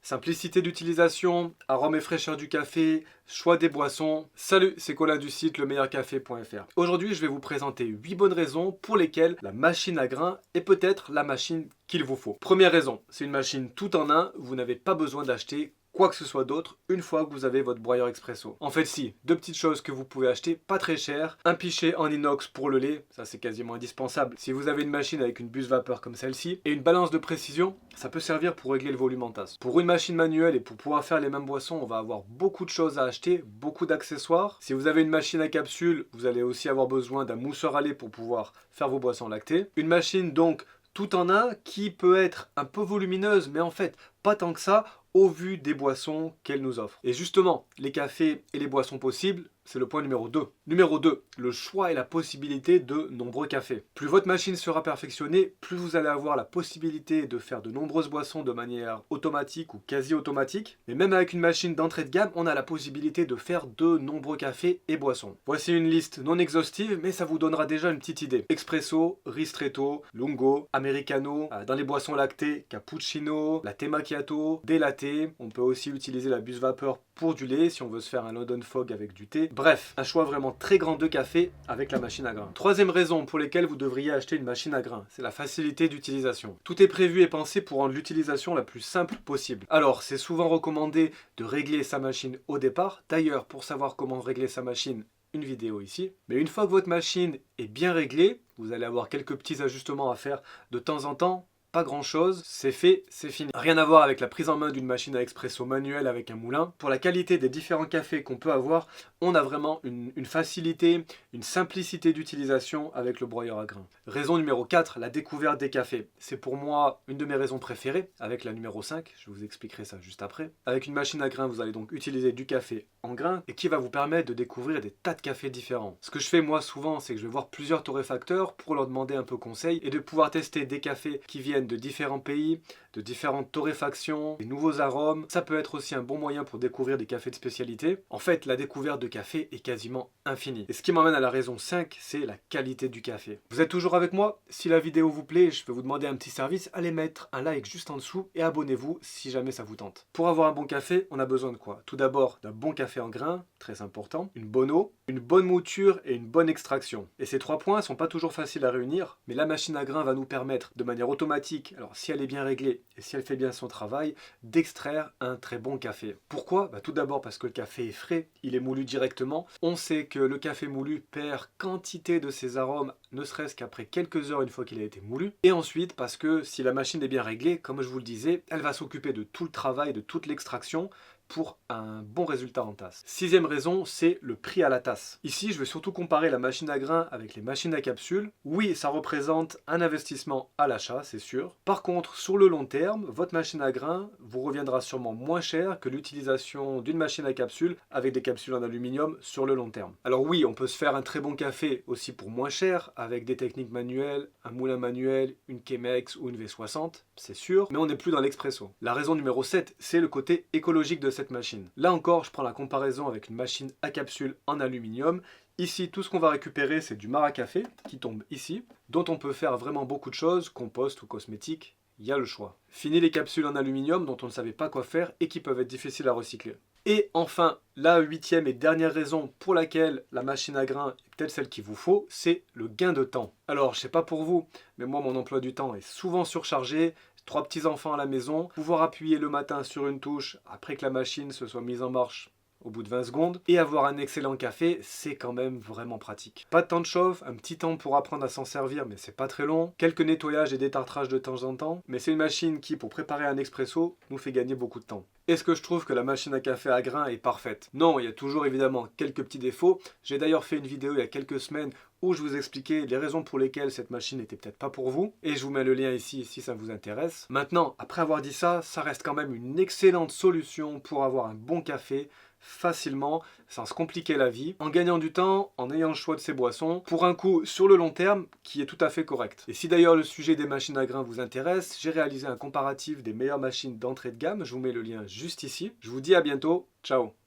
Simplicité d'utilisation, arôme et fraîcheur du café, choix des boissons. Salut, c'est Colin du site lemeilleurcafé.fr. Aujourd'hui, je vais vous présenter 8 bonnes raisons pour lesquelles la machine à grains est peut-être la machine qu'il vous faut. Première raison, c'est une machine tout en un, vous n'avez pas besoin d'acheter quoi que ce soit d'autre une fois que vous avez votre broyeur expresso. En fait si, deux petites choses que vous pouvez acheter pas très cher, un pichet en inox pour le lait, ça c'est quasiment indispensable si vous avez une machine avec une buse vapeur comme celle-ci, et une balance de précision, ça peut servir pour régler le volume en tasse. Pour une machine manuelle et pour pouvoir faire les mêmes boissons, on va avoir beaucoup de choses à acheter, beaucoup d'accessoires. Si vous avez une machine à capsule, vous allez aussi avoir besoin d'un mousseur à lait pour pouvoir faire vos boissons lactées. Une machine donc tout en un qui peut être un peu volumineuse, mais en fait pas tant que ça, au vu des boissons qu'elle nous offre. Et justement, les cafés et les boissons possibles, c'est le point numéro 2. Numéro 2, le choix et la possibilité de nombreux cafés. Plus votre machine sera perfectionnée, plus vous allez avoir la possibilité de faire de nombreuses boissons de manière automatique ou quasi automatique. Mais même avec une machine d'entrée de gamme, on a la possibilité de faire de nombreux cafés et boissons. Voici une liste non exhaustive, mais ça vous donnera déjà une petite idée. Expresso, ristretto, lungo, americano, dans les boissons lactées, cappuccino, latte macchiato, des latte. On peut aussi utiliser la buse vapeur pour du lait si on veut se faire un London Fog avec du thé. Bref, un choix vraiment très grand de café avec la machine à grains. Troisième raison pour laquelle vous devriez acheter une machine à grains, c'est la facilité d'utilisation. Tout est prévu et pensé pour rendre l'utilisation la plus simple possible. Alors, c'est souvent recommandé de régler sa machine au départ. D'ailleurs, pour savoir comment régler sa machine, une vidéo ici. Mais une fois que votre machine est bien réglée, vous allez avoir quelques petits ajustements à faire de temps en temps. Pas grand chose, c'est fait, c'est fini. Rien à voir avec la prise en main d'une machine à expresso manuelle avec un moulin. Pour la qualité des différents cafés qu'on peut avoir, on a vraiment une facilité, une simplicité d'utilisation avec le broyeur à grains. Raison numéro 4, la découverte des cafés. C'est pour moi une de mes raisons préférées, avec la numéro 5, je vous expliquerai ça juste après. Avec une machine à grains, vous allez donc utiliser du café en grains et qui va vous permettre de découvrir des tas de cafés différents. Ce que je fais moi souvent, c'est que je vais voir plusieurs torréfacteurs pour leur demander un peu conseil et de pouvoir tester des cafés qui viennent de différents pays, de différentes torréfactions, des nouveaux arômes. Ça peut être aussi un bon moyen pour découvrir des cafés de spécialité. En fait, la découverte de café est quasiment infinie. Et ce qui m'emmène à la raison 5, c'est la qualité du café. Vous êtes toujours avec moi? Si la vidéo vous plaît, je vais vous demander un petit service. Allez mettre un like juste en dessous et abonnez-vous si jamais ça vous tente. Pour avoir un bon café, on a besoin de quoi? Tout d'abord, d'un bon café en grains, très important, une bonne eau, une bonne mouture et une bonne extraction. Et ces trois points sont pas toujours faciles à réunir, mais la machine à grains va nous permettre de manière automatique, alors si elle est bien réglée et si elle fait bien son travail, d'extraire un très bon café. Pourquoi? Tout d'abord parce que le café est frais, il est moulu directement. On sait que le café moulu perd quantité de ses arômes, ne serait-ce qu'après quelques heures une fois qu'il a été moulu. Et ensuite parce que si la machine est bien réglée, comme je vous le disais, elle va s'occuper de tout le travail, de toute l'extraction, pour un bon résultat en tasse. Sixième raison, c'est le prix à la tasse. Ici, je vais surtout comparer la machine à grains avec les machines à capsules. Oui, ça représente un investissement à l'achat, c'est sûr. Par contre, sur le long terme, votre machine à grains vous reviendra sûrement moins cher que l'utilisation d'une machine à capsules avec des capsules en aluminium sur le long terme. Alors oui, on peut se faire un très bon café aussi pour moins cher avec des techniques manuelles, un moulin manuel, une Chemex ou une V60, c'est sûr, mais on n'est plus dans l'expresso. La raison numéro 7, c'est le côté écologique de cette machine. Là encore, je prends la comparaison avec une machine à capsule en aluminium. Ici, tout ce qu'on va récupérer, c'est du marc à café qui tombe ici, dont on peut faire vraiment beaucoup de choses, compost ou cosmétique, il y a le choix. Fini les capsules en aluminium dont on ne savait pas quoi faire et qui peuvent être difficiles à recycler. Et enfin, la huitième et dernière raison pour laquelle la machine à grains est peut-être celle qu'il vous faut, c'est le gain de temps. Alors, je sais pas pour vous, mais moi, mon emploi du temps est souvent surchargé. 3 petits enfants à la maison, pouvoir appuyer le matin sur une touche après que la machine se soit mise en marche au bout de 20 secondes et avoir un excellent café, c'est quand même vraiment pratique. Pas de temps de chauffe, un petit temps pour apprendre à s'en servir, mais c'est pas très long. Quelques nettoyages et détartrages de temps en temps, mais c'est une machine qui, pour préparer un expresso, nous fait gagner beaucoup de temps. Est-ce que je trouve que la machine à café à grains est parfaite? Non, il y a toujours évidemment quelques petits défauts. J'ai d'ailleurs fait une vidéo il y a quelques semaines où je vous expliquais les raisons pour lesquelles cette machine n'était peut-être pas pour vous. Et je vous mets le lien ici si ça vous intéresse. Maintenant, après avoir dit ça, ça reste quand même une excellente solution pour avoir un bon café facilement, sans se compliquer la vie, en gagnant du temps, en ayant le choix de ses boissons, pour un coût sur le long terme qui est tout à fait correct. Et si d'ailleurs le sujet des machines à grains vous intéresse, j'ai réalisé un comparatif des meilleures machines d'entrée de gamme, je vous mets le lien juste ici. Je vous dis à bientôt, ciao!